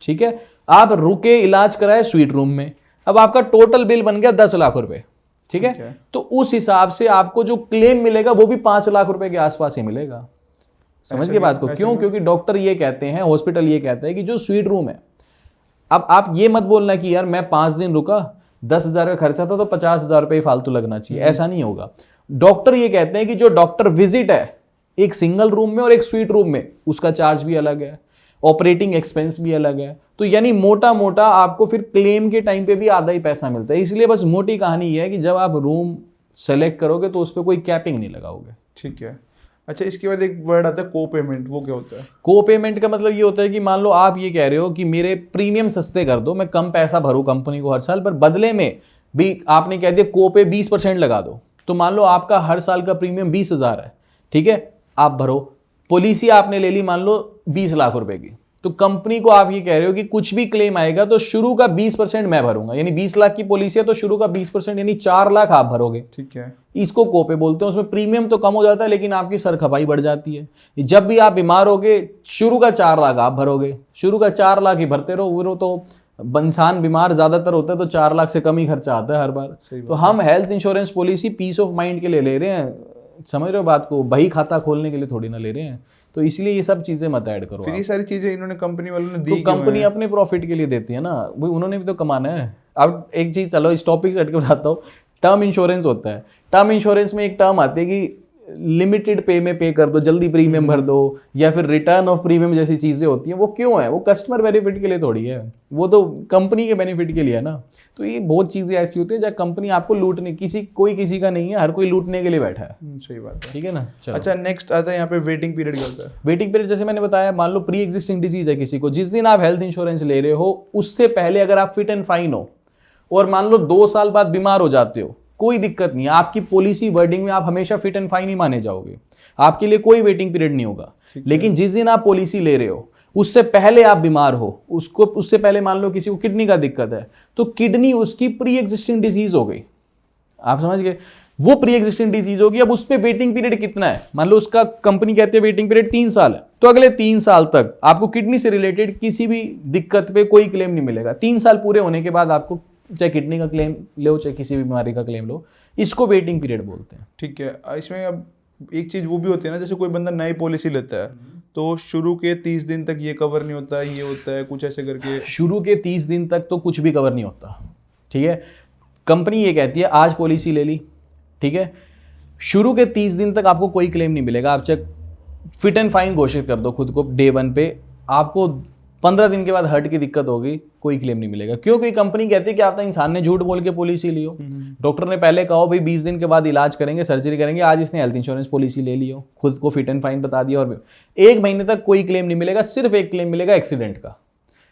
ठीक है, आप रुके इलाज कराए स्वीट रूम में, अब आपका टोटल बिल बन गया 10 लाख रुपए, ठीक है, तो उस हिसाब से आपको जो क्लेम मिलेगा वो भी 5 लाख रुपए के आसपास ही मिलेगा। समझ के बात को, क्यों? क्योंकि डॉक्टर ये कहते हैं, हॉस्पिटल ये कहता है कि जो स्वीट रूम है अब आप ये मत बोलना कि यार मैं 5 दिन रुका, 10,000 का खर्चा था तो 50,000 रुपये फालतू लगना चाहिए, ऐसा नहीं होगा। डॉक्टर ये कहते हैं कि जो डॉक्टर विजिट है एक सिंगल रूम में और एक स्वीट रूम में, उसका चार्ज भी अलग है, ऑपरेटिंग एक्सपेंस भी अलग है। तो यानी मोटा मोटा आपको फिर क्लेम के टाइम पे भी आधा ही पैसा मिलता है। इसलिए बस मोटी कहानी ये है कि जब आप रूम सेलेक्ट करोगे तो उस पर कोई कैपिंग नहीं लगाओगे। ठीक है। अच्छा, इसके बाद एक वर्ड आता है को पेमेंट, वो क्या होता है? को पेमेंट का मतलब ये होता है कि मान लो आप ये कह रहे हो कि मेरे प्रीमियम सस्ते कर दो, मैं कम पैसा भरूं कंपनी को हर साल, पर बदले में भी आपने कह दिया को पे 20% लगा दो। तो मान लो आपका हर साल का प्रीमियम 20,000 है, ठीक है, आप भरो। पॉलिसी आपने ले ली मान लो 20 लाख रुपए की, तो कंपनी को आप ये कह रहे हो कि कुछ भी क्लेम आएगा तो शुरू का 20% मैं भरूंगा, यानी 20 लाख की पॉलिसी है तो शुरू का 20% यानी 4 लाख आप भरोगे। ठीक है। इसको कोपे बोलते हैं। उसमें प्रीमियम तो कम हो जाता है लेकिन आपकी सरखपाई बढ़ जाती है। जब भी आप बीमार होगे शुरू का 4 लाख आप भरोगे, शुरू का 4 लाख ही भरते रहो। वो तो इंसान बीमार ज्यादातर होता है तो 4 लाख से कम ही खर्चा आता है हर बार। तो हम health insurance policy peace of mind के लिए ले रहे हैं, समझ रहे हो बात को, बही खाता खोलने के लिए थोड़ी ना ले रहे हैं। तो इसलिए ये सब चीजें मत ऐड करो। फिर ये सारी चीजें इन्होंने कंपनी वालों ने दी, तो कंपनी अपने प्रॉफिट के लिए देती है ना, भाई उन्होंने भी तो कमाना है। अब एक चीज, चलो इस टॉपिक से हटके बताता हूँ, टर्म इंश्योरेंस होता है। टर्म इंश्योरेंस में एक टर्म आती है कि लिमिटेड पे में पे कर दो, जल्दी प्रीमियम भर दो, या फिर रिटर्न ऑफ प्रीमियम जैसी चीजें होती हैं। वो क्यों है? वो कस्टमर बेनिफिट के लिए थोड़ी है, वो तो कंपनी के बेनिफिट के लिए है ना। तो ये बहुत चीजें ऐसी होती है जहाँ कंपनी आपको लूटने, कोई किसी का नहीं है, हर कोई लूटने के लिए बैठा है। सही बात है। ठीक है ना। चलो। अच्छा, नेक्स्ट आता है यहाँ पे वेटिंग पीरियड क्या होता है? वेटिंग पीरियड जैसे मैंने बताया, मान लो प्री एग्जिस्टिंग डिजीज है किसी को, जिस दिन आप हेल्थ इंश्योरेंस ले रहे हो उससे पहले अगर आप फिट एंड फाइन हो और मान लो 2 साल बाद बीमार हो जाते हो, कोई दिक्कत नहीं है, आपकी पॉलिसी वर्डिंग में आप हमेशा फिट एंड फाइन ही माने जाओगे, आपके लिए कोई वेटिंग पीरियड नहीं होगा। लेकिन जिस दिन आप पॉलिसी ले रहे हो उससे पहले आप बीमार हो, उससे पहले मान लो किसी को किडनी का दिक्कत है, तो किडनी उसकी प्री एग्जिस्टिंग डिजीज हो गई, आप समझ गए, वो प्री एग्जिस्टिंग डिजीज होगी। अब उस पर वेटिंग पीरियड कितना है? मान लो उसका कंपनी कहती है वेटिंग पीरियड 3 साल है, तो अगले 3 साल तक आपको किडनी से रिलेटेड किसी भी दिक्कत पे कोई क्लेम नहीं मिलेगा। 3 साल पूरे होने के बाद आपको चाहे किडनी का क्लेम लो चाहे किसी भी बीमारी का क्लेम लो, इसको वेटिंग पीरियड बोलते हैं। ठीक है। इसमें अब एक चीज़ वो भी होती है ना, जैसे कोई बंदा नई पॉलिसी लेता है तो शुरू के 30 दिन तक ये कवर नहीं होता है, ये होता है कुछ ऐसे करके। शुरू के 30 दिन तक तो कुछ भी कवर नहीं होता, ठीक है। कंपनी ये कहती है आज पॉलिसी ले ली, ठीक है, शुरू के 30 दिन तक आपको कोई क्लेम नहीं मिलेगा। आप चाहे फिट एंड फाइन घोषित कर दो खुद को डे 1 पे, आपको 15 दिन के बाद हार्ट की दिक्कत होगी, कोई क्लेम नहीं मिलेगा। क्योंकि कंपनी कहती है कि आपका इंसान ने झूठ बोल के पॉलिसी लियो, डॉक्टर ने पहले कहा भाई 20 दिन के बाद इलाज करेंगे, सर्जरी करेंगे, आज इसने हेल्थ इंश्योरेंस पॉलिसी ले लियो, खुद को फिट एंड फाइन बता दिया, और 1 महीने तक कोई क्लेम नहीं मिलेगा। सिर्फ एक क्लेम मिलेगा एक्सीडेंट का,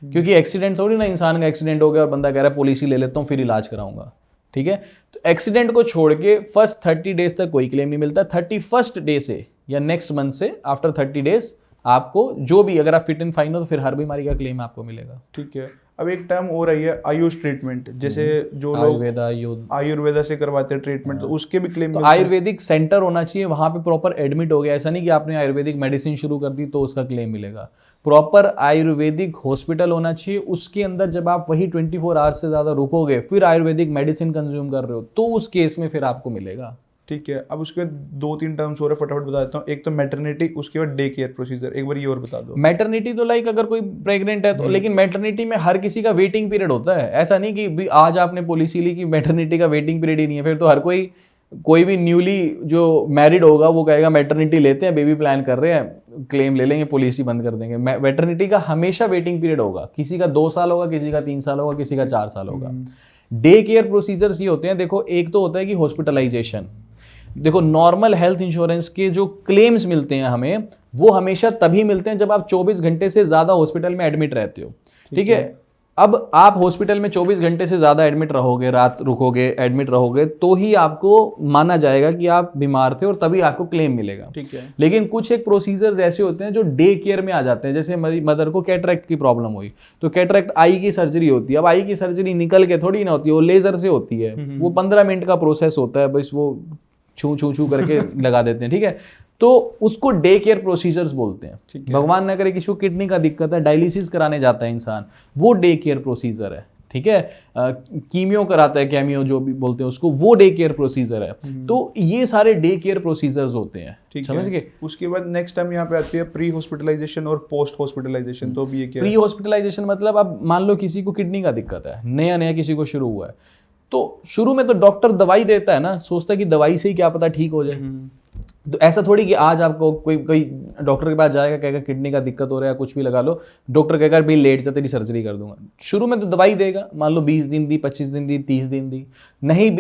क्योंकि एक्सीडेंट थोड़ी ना इंसान का एक्सीडेंट हो गया और बंदा कह रहा है पॉलिसी ले लेता हूँ फिर इलाज कराऊंगा, ठीक है। तो एक्सीडेंट को छोड़ के फर्स्ट 30 डेज तक कोई क्लेम नहीं मिलता। 31st डे से या नेक्स्ट मंथ से आफ्टर 30 डेज आपको जो भी, अगर आप फिट एंड फाइन हो तो फिर हर बीमारी का क्लेम आपको मिलेगा। ठीक है। अब एक टर्म हो रही है आयुष ट्रीटमेंट, जैसे जो लोग आयुर्वेदा से करवाते हैं ट्रीटमेंट, तो उसके भी क्लेम। तो आयुर्वेदिक सेंटर होना चाहिए, वहां पे प्रॉपर एडमिट हो गया, ऐसा नहीं कि आपने आयुर्वेदिक मेडिसिन शुरू कर दी तो उसका क्लेम मिलेगा। प्रॉपर आयुर्वेदिक हॉस्पिटल होना चाहिए, उसके अंदर जब आप वही 24 आवर्स से ज़्यादा रुकोगे फिर आयुर्वेदिक मेडिसिन कंज्यूम कर रहे हो तो उस केस में फिर आपको मिलेगा। ठीक है। अब उसके 2-3 टर्म्स हो रहे हैं, फटाफट बता देता हूँ। एक तो मैटरनिटी, उसके बाद डे केयर प्रोसीजर, एक बार ये और बता दो। मैटरनिटी तो लाइक अगर कोई प्रेग्नेंट है तो, लेकिन मैटरनिटी में हर किसी का वेटिंग पीरियड होता है। ऐसा नहीं कि भी आज आपने पॉलिसी ली कि मैटरनिटी का वेटिंग पीरियड ही नहीं है, फिर तो हर कोई भी न्यूली जो मैरिड होगा वो कहेगा मैटरनिटी लेते हैं, बेबी प्लान कर रहे हैं, क्लेम ले लेंगे, पॉलिसी बंद कर देंगे। मैटरनिटी का हमेशा वेटिंग पीरियड होगा, किसी का 2 साल होगा, किसी का 3 साल होगा, किसी का 4 साल होगा। डे केयर प्रोसीजर्स ये होते हैं, देखो एक तो होता है कि हॉस्पिटलाइजेशन, देखो नॉर्मल हेल्थ इंश्योरेंस के जो क्लेम्स मिलते हैं हमें, वो हमेशा तभी मिलते हैं जब आप 24 घंटे से ज़्यादा हॉस्पिटल में एडमिट रहते हो, ठीक है। अब आप हॉस्पिटल में 24 घंटे से ज़्यादा एडमिट रहोगे, रात रुकोगे, एडमिट रहोगे, तो ही आपको माना जाएगा कि आप बीमार थे और तभी आपको क्लेम मिलेगा, ठीक है। लेकिन कुछ एक प्रोसीजर्स ऐसे होते हैं जो डे केयर में आ जाते हैं। जैसे मेरी मदर को कैटरेक्ट की प्रॉब्लम हुई, तो कैटरेक्ट आई की सर्जरी होती है। अब आई की सर्जरी निकल के थोड़ी ना होती है, वो लेजर से होती है, वो 15 मिनट का प्रोसेस होता है, बस वो छू छू छू करके लगा देते हैं, ठीक है। तो उसको डे केयर प्रोसीजर्स बोलते हैं। भगवान न करे किसी को किडनी का दिक्कत है, डायलिसिस कराने जाता है इंसान, वो डे केयर प्रोसीजर है, ठीक है। कीमियो कराता है, कैमियो जो भी बोलते हैं उसको, वो डे केयर प्रोसीजर है। तो ये सारे डे केयर प्रोसीजर्स होते हैं, ठीक समझ है। गए। उसके बाद नेक्स्ट टाइम यहाँ पे आती है प्री हॉस्पिटलाइजेशन और पोस्ट हॉस्पिटलाइजेशन, तो अभी ये क्या है? प्री हॉस्पिटलाइजेशन मतलब अब मान लो किसी को किडनी का दिक्कत है, नया नया किसी को शुरू हुआ है, तो शुरू में तो डॉक्टर दवाई देता है ना, सोचता है कि दवाई से ही क्या पता ठीक हो जाए। तो ऐसा थोड़ी कि आज आपको कोई कोई डॉक्टर के पास जाएगा, कहेगा किडनी का दिक्कत हो रहा है, कुछ भी लगा लो, डॉक्टर कहेगा भाई लेट जा तेरी सर्जरी कर दूंगा। शुरू में तो दवाई देगा, मान लो 20 दिन दी, 25 दिन दी, 30 दिन दी, नहीं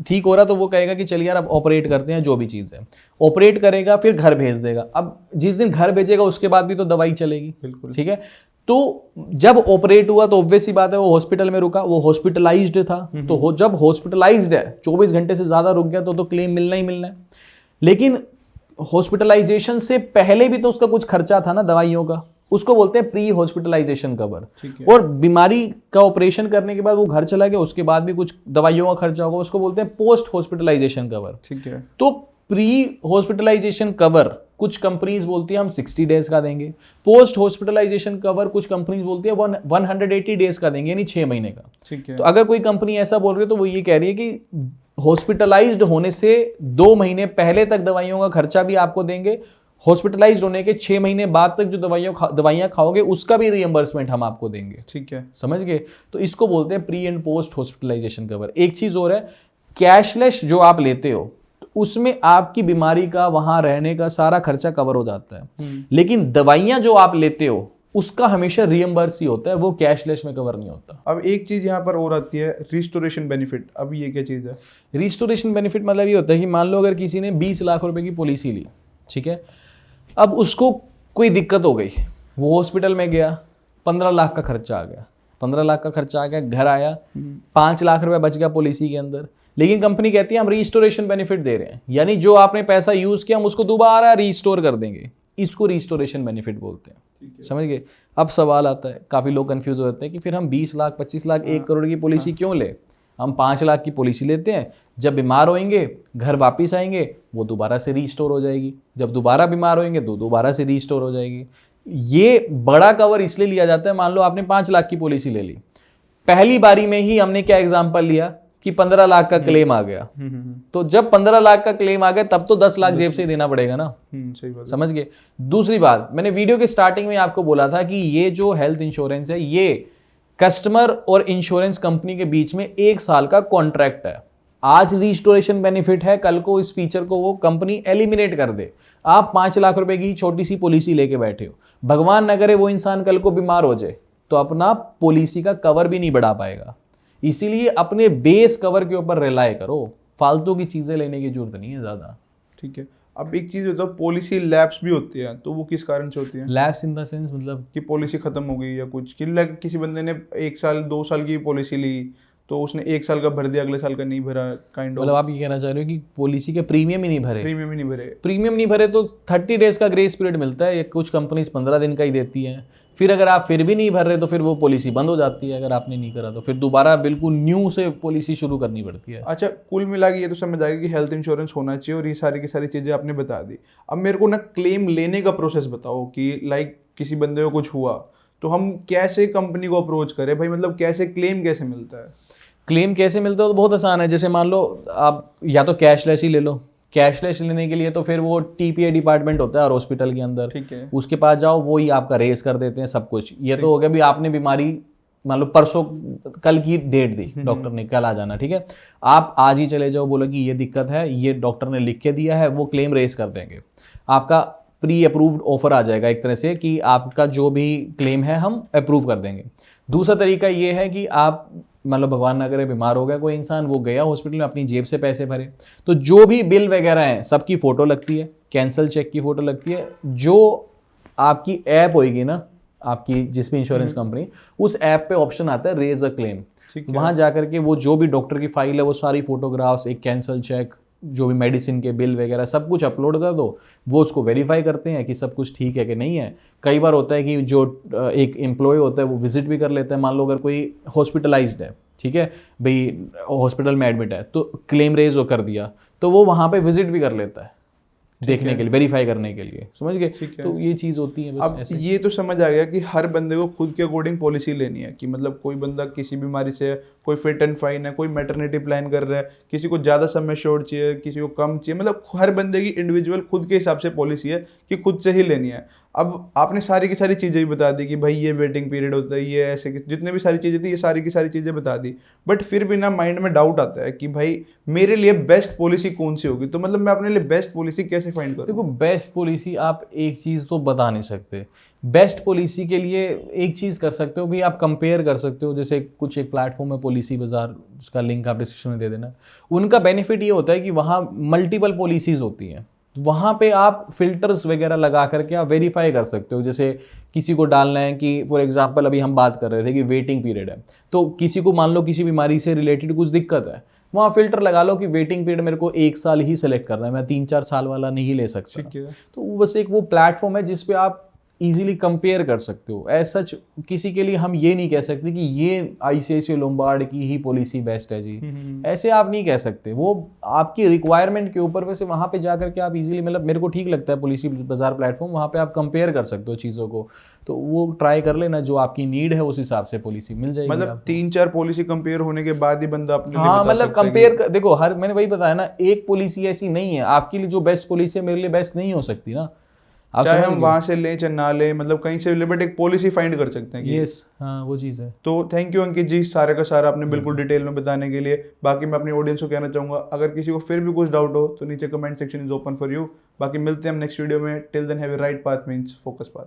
ठीक हो रहा तो वो कहेगा कि चल यार अब ऑपरेट करते हैं, जो भी चीज़ है ऑपरेट करेगा, फिर घर भेज देगा। अब जिस दिन घर भेजेगा उसके बाद भी तो दवाई चलेगी, बिल्कुल। ठीक है। तो जब ऑपरेट हुआ तो ऑब्वियस सी बात है वो हॉस्पिटल में रुका, वो हॉस्पिटलाइज्ड था, तो जब हॉस्पिटलाइज्ड है 24 घंटे से ज्यादा रुक गया तो क्लेम मिलना ही मिलना है। लेकिन हॉस्पिटलाइजेशन से पहले भी तो उसका कुछ खर्चा था ना दवाइयों का, उसको बोलते हैं प्री हॉस्पिटलाइजेशन कवर। और बीमारी का ऑपरेशन करने के बाद वो घर चला गया, उसके बाद भी कुछ दवाइयों का खर्चा होगा, उसको बोलते हैं पोस्ट हॉस्पिटलाइजेशन कवर। ठीक है। तो प्री हॉस्पिटलाइजेशन कवर कुछ कंपनीज बोलती है हम 60 डेज का देंगे, पोस्ट हॉस्पिटलाइजेशन कवर कुछ कंपनीज बोलती है 180 डेज का देंगे, यानी 6 महीने का। ठीक है। तो अगर कोई कंपनी ऐसा बोल रही है तो वो ये कह रही है कि हॉस्पिटलाइज्ड होने से 2 महीने पहले तक दवाइयों का खर्चा भी आपको देंगे, हॉस्पिटलाइज्ड होने के 6 महीने बाद तक जो दवाइयां खाओगे उसका भी रिएम्बर्समेंट हम आपको देंगे। ठीक है। समझ गए। तो इसको बोलते हैं pre and post hospitalisation cover. एक चीज और है, कैशलेस जो आप लेते हो उसमें आपकी बीमारी का, वहां रहने का सारा खर्चा कवर हो जाता है, लेकिन दवाइयां जो आप लेते हो उसका हमेशा रिएम्बर्स ही होता है, वो कैशलेस में कवर नहीं होता। अब एक चीज यहाँ पर और आती है, रिस्टोरेशन बेनिफिट। अब ये क्या चीज है? रिस्टोरेशन बेनिफिट मतलब ये होता है कि मान लो अगर किसी ने 20 लाख रुपए की पॉलिसी ली, ठीक है, अब उसको कोई दिक्कत हो गई, वो हॉस्पिटल में गया, 15 लाख का खर्चा आ गया, 15 लाख का खर्चा आ गया, घर आया, 5 लाख रुपए बच गया पॉलिसी के अंदर, लेकिन कंपनी कहती है हम रिस्टोरेशन बेनिफिट दे रहे हैं, यानी जो आपने पैसा यूज किया हम उसको दोबारा रिस्टोर कर देंगे, इसको रिस्टोरेशन बेनिफिट बोलते हैं। समझ गए। अब सवाल आता है, काफी लोग कंफ्यूज हो जाते हैं कि फिर हम 20 लाख 25 लाख 1 करोड़ की पॉलिसी क्यों ले, हम 5 लाख की पॉलिसी लेते हैं, जब बीमार होंगे घर वापिस आएंगे वो दोबारा से रीस्टोर हो जाएगी, जब दोबारा बीमार होंगे तो दोबारा से रीस्टोर हो जाएगी। ये बड़ा कवर इसलिए लिया जाता है, मान लो आपने 5 लाख की पॉलिसी ले ली, पहली बारी में ही हमने क्या एग्जाम्पल लिया कि 15 लाख का क्लेम आ गया, तो जब 15 लाख का क्लेम आ गया तब तो 10 लाख जेब से ही देना पड़ेगा ना। सही बात। समझ गए। दूसरी बात, मैंने वीडियो के स्टार्टिंग में आपको बोला था कि ये जो हेल्थ इंश्योरेंस है ये कस्टमर और इंश्योरेंस कंपनी के बीच में 1 साल का कॉन्ट्रैक्ट है। आज रिस्टोरेशन बेनिफिट है, कल को इस फीचर को वो कंपनी एलिमिनेट कर दे, आप 5 लाख रुपए की छोटी सी पॉलिसी लेके बैठे हो, भगवान न करे वो इंसान कल को बीमार हो जाए तो अपना पॉलिसी का कवर भी नहीं बढ़ा पाएगा। इसीलिए अपने बेस कवर के ऊपर रिलाय करो, फालतू की चीजें लेने की जरूरत नहीं है ज्यादा। ठीक है। अब एक चीज बताओ, पॉलिसी लैप्स भी होती है, तो वो किस कारण से होती है? लैप्स इन द सेंस मतलब कि पॉलिसी खत्म हो गई या कुछ, कि किसी बंदे ने 1 साल 2 साल की पॉलिसी ली तो उसने 1 साल का भर दिया, अगले साल का नहीं भरा, काइंड ऑफ। मतलब आप ये कहना चाह रहे हो कि पॉलिसी के प्रीमियम ही नहीं भरे? प्रीमियम ही नहीं भरे। प्रीमियम नहीं भरे तो 30 डेज का ग्रेस पीरियड मिलता है, कुछ कंपनीज 15 दिन का ही देती हैं। फिर अगर आप फिर भी नहीं भर रहे तो फिर वो पॉलिसी बंद हो जाती है, अगर आपने नहीं करा तो फिर दोबारा बिल्कुल न्यू से पॉलिसी शुरू करनी पड़ती है। अच्छा, कुल मिला के ये तो समझ आ गया कि हेल्थ इंश्योरेंस होना चाहिए, और ये सारी की सारी चीज़ें आपने बता दी। अब मेरे को ना क्लेम लेने का प्रोसेस बताओ कि लाइक किसी बंदे को कुछ हुआ तो हम कैसे कंपनी को अप्रोच करें भाई, मतलब कैसे क्लेम कैसे मिलता है? क्लेम कैसे मिलता है तो बहुत आसान है। जैसे मान लो आप या तो कैशलेस ही ले लो, कैशलेस लेने के लिए तो फिर वो टीपीए डिपार्टमेंट होता है और हॉस्पिटल के अंदर, ठीक है। उसके पास जाओ, वो ही आपका रेस कर देते हैं सब कुछ। ये तो हो गया भी आपने बीमारी मान लो परसों कल की डेट दी डॉक्टर ने, कल आ जाना, ठीक है, आप आज ही चले जाओ, बोलो कि ये दिक्कत है, ये डॉक्टर ने लिख के दिया है, वो क्लेम रेस कर देंगे, आपका प्री अप्रूव्ड ऑफर आ जाएगा एक तरह से कि आपका जो भी क्लेम है हम अप्रूव कर देंगे। दूसरा तरीका ये है कि आप मतलब भगवान ना करे बीमार हो गया कोई इंसान, वो गया हॉस्पिटल में, अपनी जेब से पैसे भरे, तो जो भी बिल वगैरह हैं सबकी फोटो लगती है, कैंसल चेक की फोटो लगती है, जो आपकी ऐप होगी ना आपकी जिस भी इंश्योरेंस कंपनी, उस ऐप पे ऑप्शन आता है रेज अ क्लेम, वहां जाकर के वो जो भी डॉक्टर की फाइल है वो सारी फोटोग्राफ्स, एक कैंसल चेक, जो भी मेडिसिन के बिल वगैरह सब कुछ अपलोड कर दो, वो उसको वेरीफाई करते हैं कि सब कुछ ठीक है कि नहीं है। कई बार होता है कि जो एक एम्प्लॉय होता है वो विजिट भी कर लेता है, मान लो अगर कोई हॉस्पिटलाइज्ड है, ठीक है भाई, हॉस्पिटल में एडमिट है, तो क्लेम रेज कर दिया तो वो वहाँ पे विजिट भी कर लेता है देखने के लिए, वेरीफाई करने के लिए, समझ गए। तो ये चीज़ होती है बस। अब ऐसे ये तो समझ आ गया कि हर बंदे को खुद के अकॉर्डिंग पॉलिसी लेनी है, कि मतलब कोई बंदा किसी बीमारी से कोई फिट एंड फाइन है, कोई मैटरनिटी प्लान कर रहा है, किसी को ज़्यादा सम एश्योर्ड चाहिए, किसी को कम चाहिए, मतलब हर बंदे की इंडिविजुअल खुद के हिसाब से पॉलिसी है कि खुद से ही लेनी है। अब आपने सारी की सारी चीज़ें भी बता दी कि भाई ये वेटिंग पीरियड होता है, ये ऐसे जितने भी सारी चीज़ें थी ये सारी की सारी चीज़ें बता दी, बट फिर भी ना माइंड में डाउट आता है कि भाई मेरे लिए बेस्ट पॉलिसी कौन सी होगी। तो मतलब मैं अपने लिए बेस्ट पॉलिसी कैसे फाइंड करूँ? देखो बेस्ट पॉलिसी आप एक चीज़ तो बता नहीं सकते। बेस्ट पॉलिसी के लिए एक चीज़ कर सकते हो कि आप कंपेयर कर सकते हो, जैसे कुछ एक प्लेटफॉर्म है पॉलिसी बाजार, उसका लिंक आप डिस्क्रिप्शन में दे देना। उनका बेनिफिट ये होता है कि वहाँ मल्टीपल पॉलिसीज़ होती हैं, वहाँ पे आप फिल्टर्स वगैरह लगा करके आप वेरीफाई कर सकते हो। जैसे किसी को डालना है कि फॉर एग्जांपल अभी हम बात कर रहे थे कि वेटिंग पीरियड है, तो किसी को मान लो किसी बीमारी से रिलेटेड कुछ दिक्कत है, वहाँ फिल्टर लगा लो कि वेटिंग पीरियड मेरे को 1 साल ही सेलेक्ट करना है, मैं 3-4 साल वाला नहीं ले सकता। ठीक है। तो वो बस एक वो प्लेटफॉर्म है जिस पे आप इजीली कंपेयर कर सकते हो। एज सच किसी के लिए हम ये नहीं कह सकते कि ये आईसीआईसीआई लोम्बार्ड की ही पॉलिसी बेस्ट है जी, ऐसे आप नहीं कह सकते। वो आपकी रिक्वायरमेंट के ऊपर, वैसे वहाँ पे जा करके आप इजीली, मतलब मेरे को ठीक लगता है पॉलिसी बाजार प्लेटफॉर्म, वहाँ पे आप कंपेयर कर सकते हो चीज़ों को। तो वो ट्राई कर लेना, जो आपकी नीड है उस हिसाब से पॉलिसी मिल जाएगी। मतलब 3-4 पॉलिसी कंपेयर होने के बाद ही बंदा अपने लिए हाँ, बता मतलब सकता है कंपेयर देखो, हर मैंने वही बताया ना, एक पॉलिसी ऐसी नहीं है आपके लिए जो बेस्ट पॉलिसी है मेरे लिए बेस्ट नहीं हो सकती ना। आप चाहे समझ हम गए? वहां से लें चाहे ना लें, मतलब कहीं से ले, बट एक पॉलिसी फाइंड कर सकते हैं कि यस, हाँ वो चीज़ है। तो थैंक यू अंकित जी, सारे का सारा आपने बिल्कुल डिटेल में बताने के लिए। बाकी मैं अपनी ऑडियंस को कहना चाहूंगा, अगर किसी को फिर भी कुछ डाउट हो तो नीचे comment section is open for you. बाकी मिलते हैं हम नेक्स्ट वीडियो में। Till then have a right path means focus path.